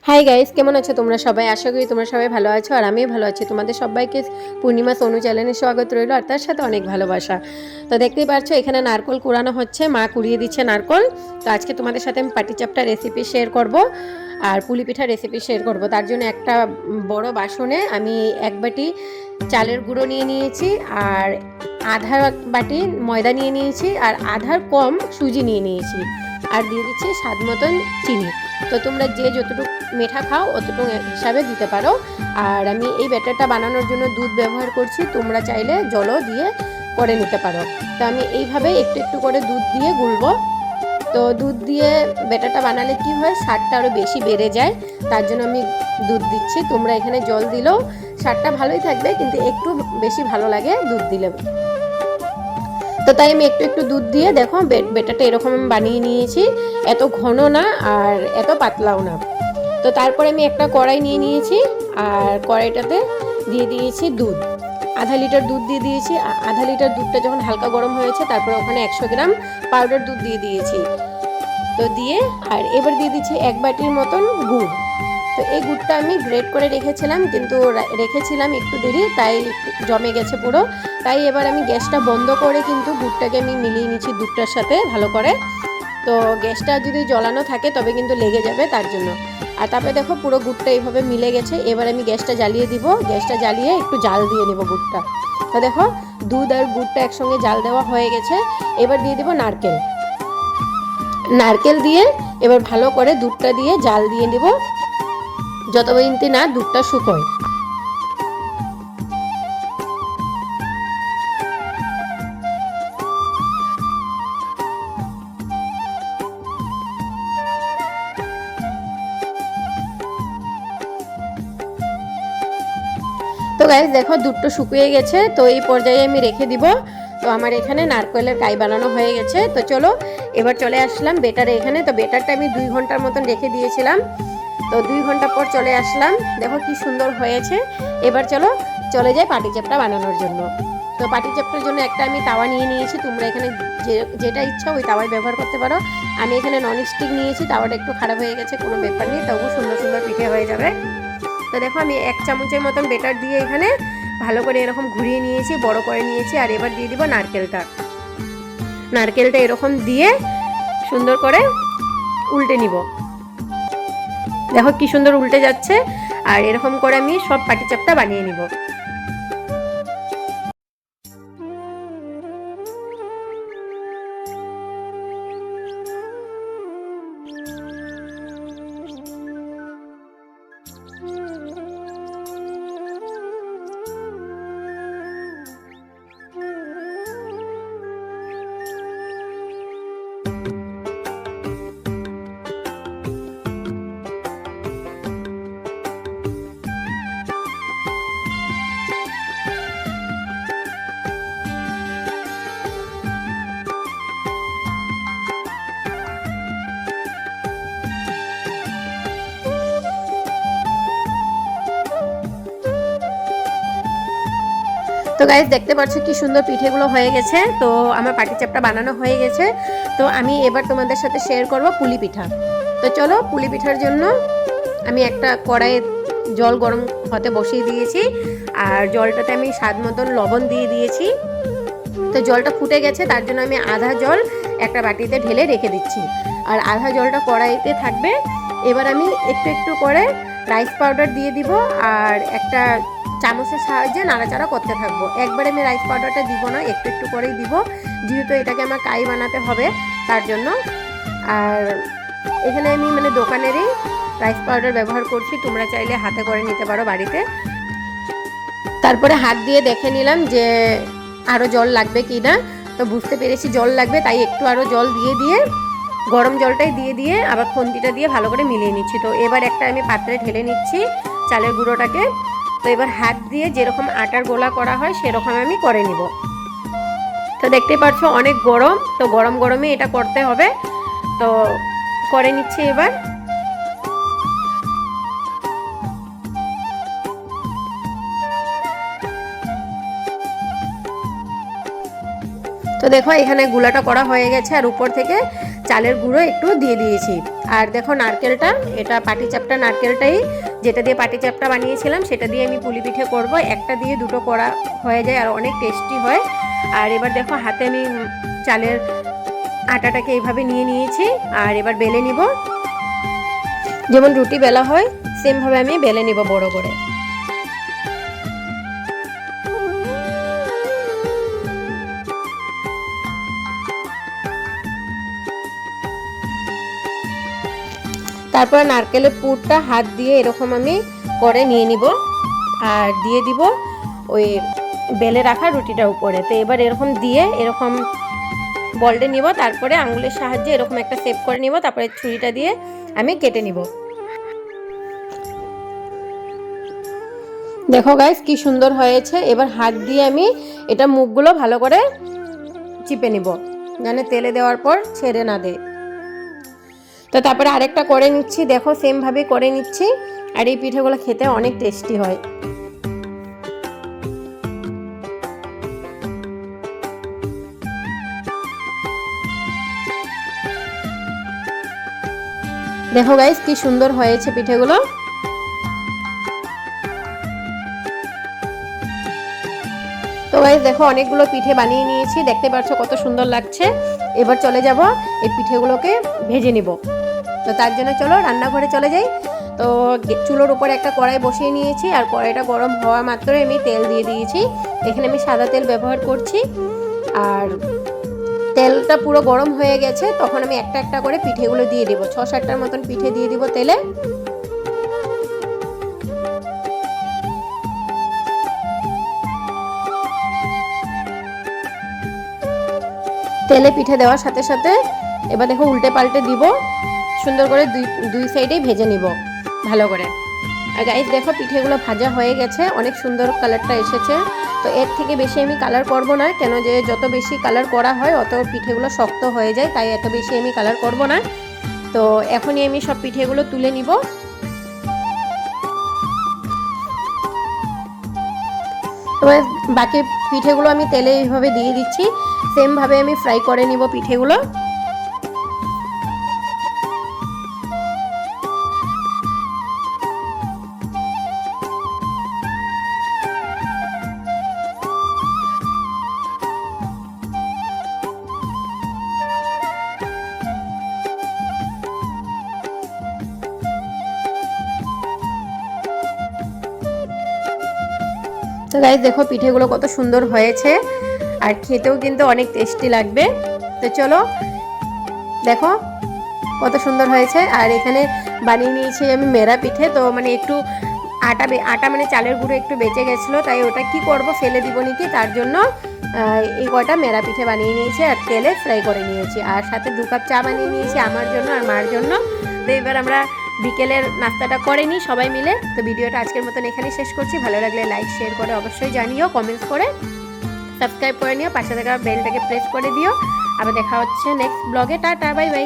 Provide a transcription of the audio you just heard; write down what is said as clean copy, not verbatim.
Hi guys, কেমন আছো তোমরা সবাই? আশা করি তোমরা সবাই ভালো আছো আর আমিও ভালো আছি। তোমাদের সবাইকে পূর্ণিমা সোনু চ্যানেলে স্বাগত রইল আর তার সাথে অনেক ভালোবাসা। তো দেখতেই পাচ্ছ এখানে নারকল কুড়ানো হচ্ছে, মা কুড়িয়ে দিচ্ছে নারকল। তো আজকে তোমাদের সাথে আমি পাটিচাপটা রেসিপি শেয়ার করব আর পুলি পিঠা রেসিপি শেয়ার করব। তার জন্য একটা বড় বাসনে আমি এক বাটি চালের গুঁড়ো নিয়ে নিয়েছি আর আধা বাটি ময়দা নিয়ে নিয়েছি আর আধার কম সুজি নিয়ে নিয়েছি আর দিয়ে দিচ্ছি স্বাদ মতন চিনি। তো তোমরা যে যতটুকু মিঠা খাও অতটুকু হিসাবে দিতে পারো। আর আমি এই ব্যাটারটা বানানোর জন্য দুধ ব্যবহার করছি, তোমরা চাইলে জলও দিয়ে করে নিতে পারো। তো আমি এইভাবে একটু একটু করে দুধ দিয়ে গুলবো। তো দুধ দিয়ে ব্যাটারটা বানালে কি হয়, স্বাদটা আরও বেশি বেড়ে যায়, তার জন্য আমি দুধ দিচ্ছি। তোমরা এখানে জল দিলেও স্বাদটা ভালোই থাকবে, কিন্তু একটু বেশি ভালো লাগে দুধ দিলে। তো তাই আমি একটু একটু দুধ দিয়ে দেখো ব্যাটারটা এরকম আমি বানিয়ে নিয়েছি, এত ঘন না আর এত পাতলাও না। তো তারপরে আমি একটা কড়াই নিয়ে নিয়েছি আর কড়াইটাতে দিয়ে দিয়েছি দুধ, আধা লিটার দুধ দিয়ে দিয়েছি। আধা লিটার দুধটা যখন হালকা গরম হয়েছে তারপরে ওখানে 100 গ্রাম পাউডার দুধ দিয়ে দিয়েছি। তো দিয়ে আর এবার দিয়ে দিচ্ছি এক বাটির মতন গুড়। তো এই গুড়টা আমি গ্রেট করে রেখেছিলাম, কিন্তু রেখেছিলাম একটু দেরি, তাই জমে গেছে পুরো। তাই এবার আমি গ্যাসটা বন্ধ করে কিন্তু গুড়টাকে আমি মিলিয়ে নিচ্ছি দুধটার সাথে ভালো করে। তো গ্যাসটা যদি জ্বলানো থাকে তবে কিন্তু লেগে যাবে, তার জন্য। আর তারপরে দেখো পুরো গুড়টা এইভাবে মিলে গেছে। এবার আমি গ্যাসটা জ্বালিয়ে দিব, গ্যাসটা জ্বালিয়ে একটু জাল দিয়ে নেব গুড়টা। তো দেখো দুধ আর গুড়টা একসঙ্গে জাল দেওয়া হয়ে গেছে। এবার দিয়ে দিব নারকেল। নারকেল দিয়ে এবার ভালো করে দুধটা দিয়ে জাল দিয়ে দেব যত পর্যন্ত না দুধটা শুকোয়। তো গাইস দেখো দুধটা শুকিয়ে গেছে, তো এই পর্যায়ে আমি রেখে দিব। তো আমার এখানে নারকেলের কাই বানানো হয়ে গেছে। তো চলো এবার চলে আসলাম বেটারে এখানে। তো বেটারটা আমি 2 ঘন্টার মতন রেখে দিয়েছিলাম। তো 2 ঘন্টা পর চলে আসলাম, দেখো কি সুন্দর হয়েছে। এবার চলো চলে যাই পাটিচাপটা বানানোর জন্য। তো পাটিচাপটার জন্য একটা আমি তাওয়া নিয়ে নিয়েছি, তোমরা এখানে যেটা ইচ্ছা ওই তাওয়াই ব্যবহার করতে পারো। আমি এখানে ননস্টিক নিয়েছি, তাওয়াটা একটু খারাপ হয়ে গেছে, কোনো ব্যাপার নেই, তবু সুন্দর সুন্দর পিঠে হয়ে যাবে। তো দেখো আমি 1 চামচের মতন বেটার দিয়ে এখানে ভালো করে এরকম ঘুরিয়ে নিয়েছি, বড় করে নিয়েছি। আর এবার দিয়ে দিব নারকেলটা এরকম দিয়ে সুন্দর করে উল্টে নিব। দেখো কি সুন্দর উল্টে যাচ্ছে। আর এরকম করে আমি সব পাটিচাপটা বানিয়ে নিব। তো গাইস দেখতে পাচ্ছ কি সুন্দর পিঠেগুলো হয়ে গেছে। তো আমার পাটিচাপটা বানানো হয়ে গেছে। তো আমি এবার তোমাদের সাথে শেয়ার করব পুলি পিঠা। তো চলো পুলি পিঠার জন্য আমি একটা কড়াইয়ে জল গরম হতে বসিয়ে দিয়েছি আর জলটাতে আমি স্বাদ মতন লবণ দিয়ে দিয়েছি। তো জলটা ফুটে গেছে, তার জন্য আমি আধা জল একটা বাটিতে ঢেলে রেখে দিচ্ছি আর আধা জলটা কড়াইতে থাকবে। এবার আমি একটু একটু করে রাইস পাউডার দিয়ে দিব আর একটা চামচের সাহায্যে নাড়াচাড়া করতে থাকবো। একবারে আমি রাইস পাউডারটা দিব না, একটু একটু করেই দিব, যেহেতু এটাকে আমার কাই বানাতে হবে তার জন্য। আর এখানে আমি দোকানেরই রাইস পাউডার ব্যবহার করছি, তোমরা চাইলে হাতে করে নিতে পারো বাড়িতে। তারপরে হাত দিয়ে দেখে নিলাম যে আরও জল লাগবে কি না। তো বুঝতে পেরেছি জল লাগবে, তাই একটু আরও জল দিয়ে গরম জলটাই দিয়ে আবার খুন্তিটা দিয়ে ভালো করে মিলিয়ে নিচ্ছি। তো এবার একটা আমি পাত্রে ঢেলে নিচ্ছি চালের গুঁড়োটাকে। তো এবার হাত দিয়ে যেরকম আটার গোলা করা হয় সেরকম আমি করে নিব। তো দেখতে পাচ্ছ অনেক গরম, তো গরম গরমে এটা করতে হবে। তো করে নিচ্ছি এবার। তো দেখো এখানে গুলাটা করা হয়ে গেছে আর উপর থেকে চালের গুঁড়ো একটু দিয়ে দিয়েছি আর দেখো নারকেলটা, এটা পাটিচাপটা নারকেলটাই, যেটা দিয়ে পাটিচাপটা বানিয়েছিলাম সেটা দিয়ে আমি পুলি পিঠে করব। একটা দিয়ে দুটো করা হয়ে যায় আর অনেক টেস্টি হয়। আর এবার দেখো হাতে আমি চালের আটাটাকে এইভাবে নিয়ে নিয়েছি আর এবার বেলে নিব। যেমন রুটি বেলা হয় সেমভাবে আমি বেলে নিব বড় করে। তারপর নারকেলের পুরটা হাত দিয়ে এরকম আমি করে নিয়ে নিব আর দিয়ে দিব ওই বেলে রাখা রুটিটার উপরে। তো এবার এরকম দিয়ে এরকম বলটা নিব, তারপরে আঙুলের সাহায্যে এরকম একটা শেপ করে নিব, তারপরে ছুরিটা দিয়ে আমি কেটে নিব। দেখো গাইস কি সুন্দর হয়েছে। এবার হাত দিয়ে আমি এটা মুখগুলো ভালো করে চিপে নিব, যেন তেলে দেওয়ার পর ছেড়ে না দেয়। তো তারপরে আরেকটা করে নিচ্ছি, দেখো সেমভাবে করে নিচ্ছি। আর এই পিঠেগুলো খেতে অনেক টেস্টি হয়। দেখো গাইস কি সুন্দর হয়েছে পিঠেগুলো। তো গাইস দেখো অনেকগুলো পিঠে বানিয়ে নিয়েছি, দেখতে পাচ্ছ কত সুন্দর লাগছে। এবার চলে যাব এই পিঠেগুলোকে ভেজে নিব। তো তার জন্য চলো রান্নাঘরে চলে যাই। তো চুলোর উপরে একটা কড়াই বসিয়ে নিয়েছি আর কড়াইটা গরম হওয়া মাত্রই আমি তেল দিয়ে দিয়েছি। এখানে আমি সাদা তেল ব্যবহার করছি। আর তেলটা পুরো গরম হয়ে গেছে, তখন আমি একটা একটা করে পিঠেগুলো দিয়ে দিব। 6-7টার মতন পিঠে দিয়ে দিব তেলে। তেলে পিঠে দেওয়ার সাথে সাথে এবার দেখো উল্টে পাল্টে দিব, সুন্দর করে দুই সাইডেই ভেজে নিব ভালো করে। আর গাইস দেখো পিঠেগুলো ভাজা হয়ে গেছে, অনেক সুন্দর কালারটা এসেছে। তো এর থেকে বেশি আমি কালার করব না, কেন যে যত বেশি কালার করা হয় অত পিঠেগুলো শক্ত হয়ে যায়, তাই এত বেশি আমি কালার করব না। তো এখনই আমি সব পিঠেগুলো তুলে নিব। তো বাকি পিঠেগুলো আমি তেলে এইভাবে দিয়ে দিচ্ছি, সেমভাবে আমি ফ্রাই করে নিব পিঠেগুলো। তো গাইস দেখো পিঠেগুলো কত সুন্দর হয়েছে আর খেতেও কিন্তু অনেক টেস্টি লাগবে। তো চলো দেখো কত সুন্দর হয়েছে। আর এখানে বানিয়ে নিয়েছি আমি মেরা পিঠে। তো মানে একটু আটা মানে চালের গুঁড়ো একটু বেঁচে গেছিলো, তাই ওটা কি করব ফেলে দিব নাকি, তার জন্য এই কটা মেরা পিঠে বানিয়ে নিয়েছি আর তেলে ফ্রাই করে নিয়েছি। আর সাথে 2 কাপ চা বানিয়ে নিয়েছি আমার জন্য আর মার জন্য। তো এবার আমরা বিকেলের নাস্তাটা করে নিই সবাই মিলে। তো ভিডিওটা আজকের মতন এখানেই শেষ করছি। ভালো লাগলে লাইক শেয়ার করে অবশ্যই জানিও, কমেন্টস করে সাবস্ক্রাইব করে নিও, পাশে থাকা বেলটাকে প্রেস করে দিও। আবার দেখা হচ্ছে নেক্সট ব্লগে। Tata bye bye.